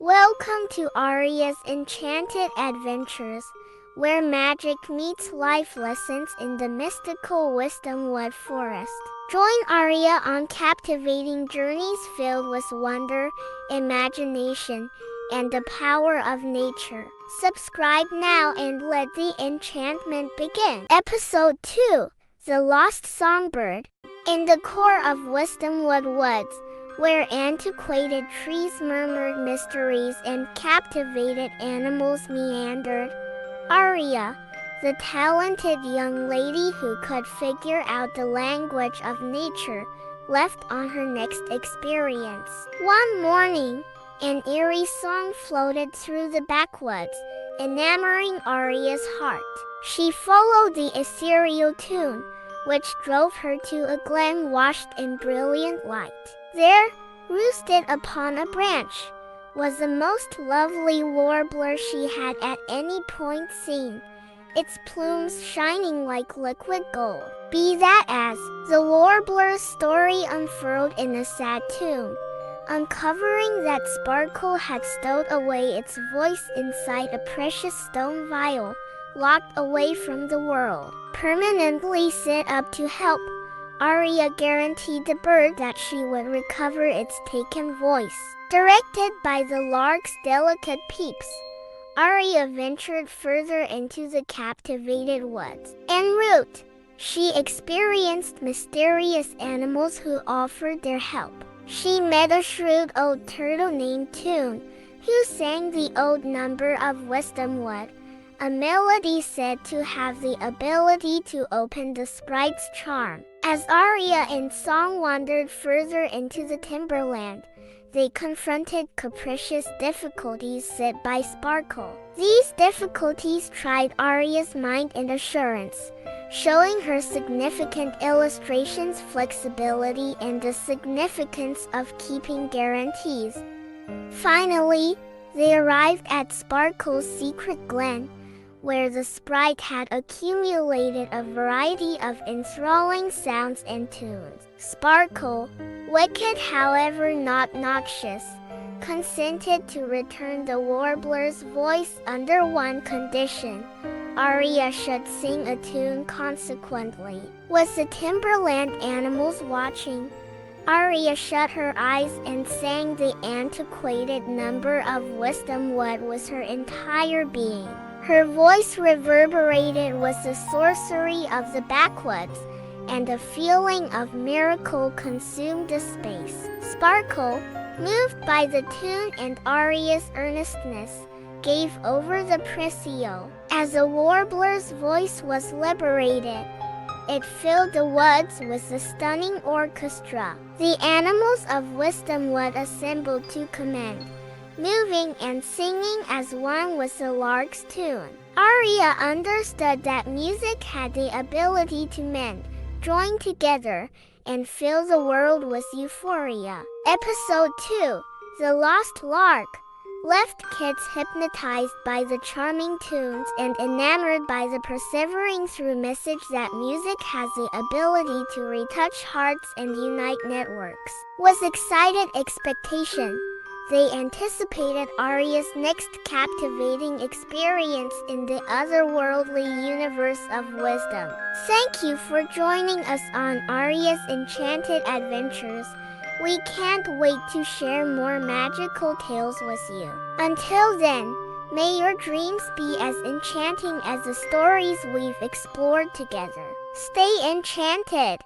Welcome to Aria's Enchanted Adventures, where magic meets life lessons in the mystical Wisdomwood Forest. Join Aria on captivating journeys filled with wonder, imagination, and the power of nature. Subscribe now and let the enchantment begin. Episode 2, The Lost Songbird. In the core of Wisdomwood Woods, where antiquated trees murmured mysteries and captivated animals meandered, Aria, the talented young lady who could figure out the language of nature, left on her next experience. One morning, an eerie song floated through the backwoods, enamoring Aria's heart. She followed the ethereal tune, which drove her to a glen washed in brilliant light. There, roosted upon a branch, was the most lovely warbler she had at any point seen, its plumes shining like liquid gold. Be that as, the warbler's story unfurled in a sad tune, uncovering that Sparkle had stowed away its voice inside a precious stone vial, locked away from the world. Permanently set up to help, Aria guaranteed the bird that she would recover its taken voice. Directed by the lark's delicate peeps, Aria ventured further into the captivated woods. En route, she experienced mysterious animals who offered their help. She met a shrewd old turtle named Toon, who sang the old number of Wisdomwood, a melody said to have the ability to open the sprite's charm. As Aria and song wandered further into the timberland, they confronted capricious difficulties set by Sparkle. These difficulties tried Aria's mind and assurance, showing her significant illustrations, flexibility, and the significance of keeping guarantees. Finally, they arrived at Sparkle's secret glen, where the sprite had accumulated a variety of enthralling sounds and tunes. Sparkle, wicked however not noxious, consented to return the warbler's voice under one condition: Aria should sing a tune consequently. With the timberland animals watching, Aria shut her eyes and sang the antiquated number of Wisdomwood with her entire being. Her voice reverberated with the sorcery of the backwoods, and a feeling of miracle consumed the space. Sparkle, moved by the tune and Aria's earnestness, gave over the precio. As the warbler's voice was liberated, it filled the woods with a stunning orchestra. The animals of Wisdomwood assembled to commend, moving and singing as one with the lark's tune. Aria understood that music had the ability to mend, join together, and fill the world with euphoria. Episode 2, The Lost Lark, left kids hypnotized by the charming tunes and enamored by the persevering through message that music has the ability to retouch hearts and unite networks. With excited expectation, they anticipated Aria's next captivating experience in the otherworldly universe of wisdom. Thank you for joining us on Aria's Enchanted Adventures. We can't wait to share more magical tales with you. Until then, may your dreams be as enchanting as the stories we've explored together. Stay enchanted!